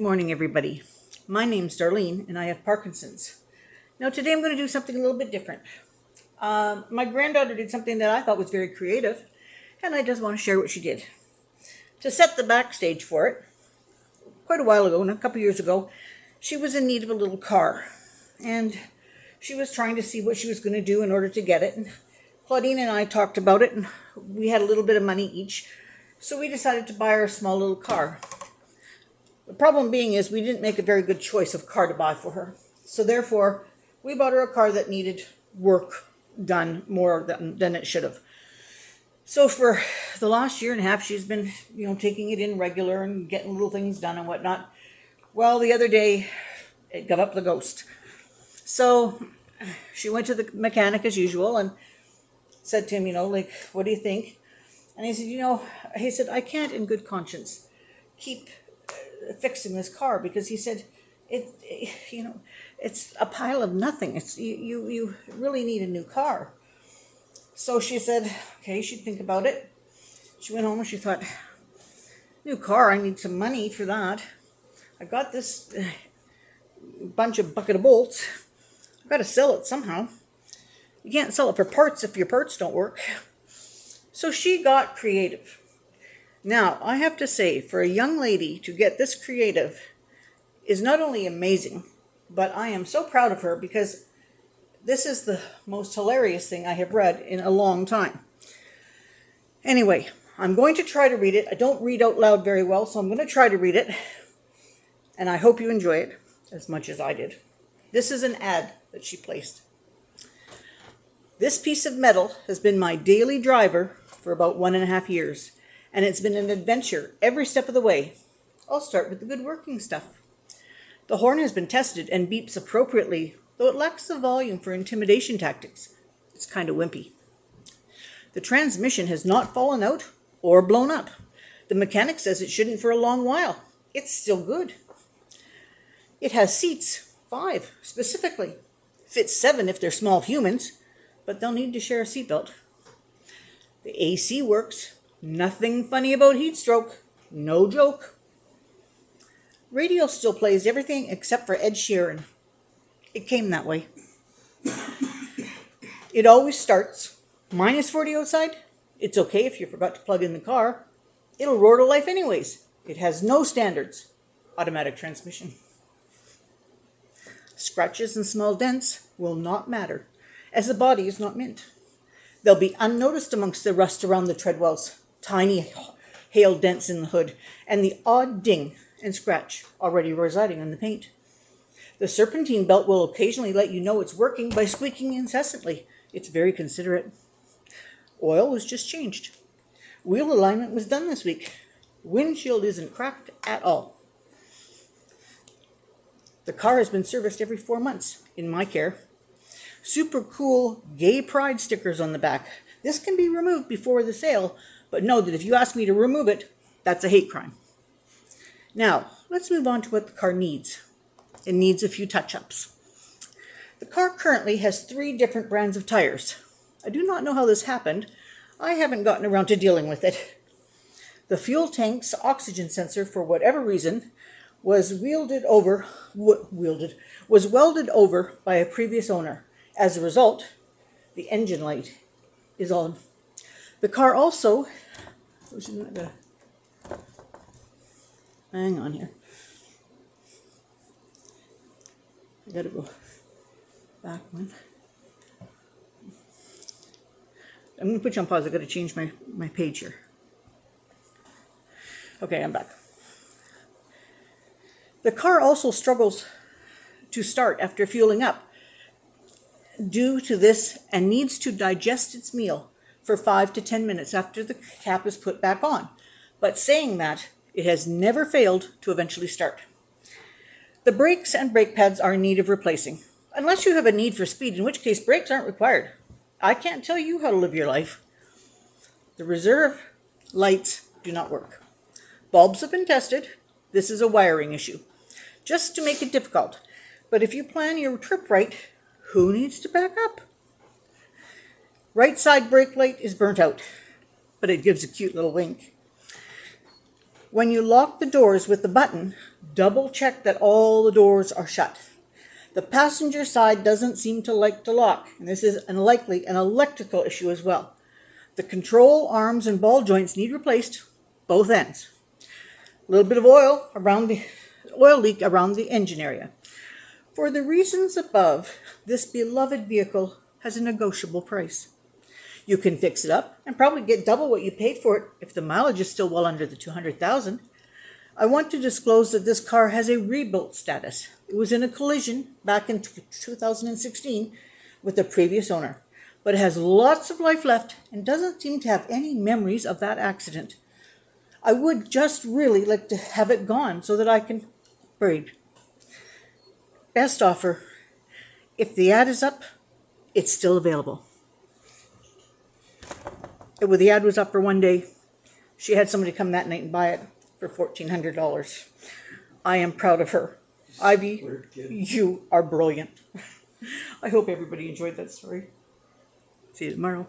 Good morning, everybody. My name's Darlene, and I have Parkinson's. Now, today I'm going to do something a little bit different. My granddaughter did something that I thought was very creative, and I just want to share what she did. To set the backstage for it, quite a while ago, a couple years ago, she was in need of a little car, and she was trying to see what she was going to do in order to get it. And Claudine and I talked about it, and we had a little bit of money each, so we decided to buy her a small little car. The problem being is we didn't make a very good choice of car to buy for her. So therefore, we bought her a car that needed work done more than it should have. So for the last year and a half, she's been, taking it in regular and getting little things done and whatnot. Well, the other day, it got up the ghost. So she went to the mechanic as usual and said to him, what do you think? And he said, I can't in good conscience keep fixing this car, because he said it's a pile of nothing. It's you really need a new car. So she said, okay, she'd think about it. She went home and she thought, new car, I need some money for that. I got this bucket of bolts. I've got to sell it somehow. You can't sell it for parts if your parts don't work. So she got creative. Now, I have to say, for a young lady to get this creative is not only amazing, but I am so proud of her, because this is the most hilarious thing I have read in a long time. Anyway, I'm going to try to read it. I don't read out loud very well, so I'm going to try to read it, and I hope you enjoy it as much as I did. This is an ad that she placed. This piece of metal has been my daily driver for about 1.5 years. And it's been an adventure every step of the way. I'll start with the good working stuff. The horn has been tested and beeps appropriately, though it lacks the volume for intimidation tactics. It's kind of wimpy. The transmission has not fallen out or blown up. The mechanic says it shouldn't for a long while. It's still good. It has seats, 5 specifically. Fits 7 if they're small humans, but they'll need to share a seatbelt. The AC works. Nothing funny about heat stroke. No joke. Radio still plays everything except for Ed Sheeran. It came that way. It always starts. -40 outside. It's okay if you forgot to plug in the car. It'll roar to life anyways. It has no standards. Automatic transmission. Scratches and small dents will not matter, as the body is not mint. They'll be unnoticed amongst the rust around the treadwells. Tiny hail dents in the hood, and the odd ding and scratch already residing on the paint. The serpentine belt will occasionally let you know it's working by squeaking incessantly. It's very considerate. Oil was just changed. Wheel alignment was done this week. Windshield isn't cracked at all. The car has been serviced every 4 months in my care. Super cool gay pride stickers on the back. This can be removed before the sale, but know that if you ask me to remove it, that's a hate crime. Now, let's move on to what the car needs. It needs a few touch-ups. The car currently has 3 different brands of tires. I do not know how this happened. I haven't gotten around to dealing with it. The fuel tank's oxygen sensor, for whatever reason, was welded over by a previous owner. As a result, the engine light is on. The car also, hang on here. I gotta go back one. I'm gonna put you on pause. I gotta change my page here. Okay, I'm back. The car also struggles to start after fueling up due to this, and needs to digest its meal for 5 to 10 minutes after the cap is put back on. But saying that, it has never failed to eventually start. The brakes and brake pads are in need of replacing, unless you have a need for speed, in which case brakes aren't required. I can't tell you how to live your life. The reserve lights do not work. Bulbs have been tested. This is a wiring issue, just to make it difficult. But if you plan your trip right, who needs to back up? Right side brake light is burnt out, but it gives a cute little wink. When you lock the doors with the button, double check that all the doors are shut. The passenger side doesn't seem to like to lock, and this is likely an electrical issue as well. The control arms and ball joints need replaced, both ends. A little bit of oil leak around the engine area. For the reasons above, this beloved vehicle has a negotiable price. You can fix it up and probably get double what you paid for it if the mileage is still well under the 200,000. I want to disclose that this car has a rebuilt status. It was in a collision back in 2016 with the previous owner, but it has lots of life left and doesn't seem to have any memories of that accident. I would just really like to have it gone so that I can upgrade. Best offer. If the ad is up, it's still available. The ad was up for one day. She had somebody come that night and buy it for $1,400. I am proud of her. Ivy, you are brilliant. I hope everybody enjoyed that story. See you tomorrow.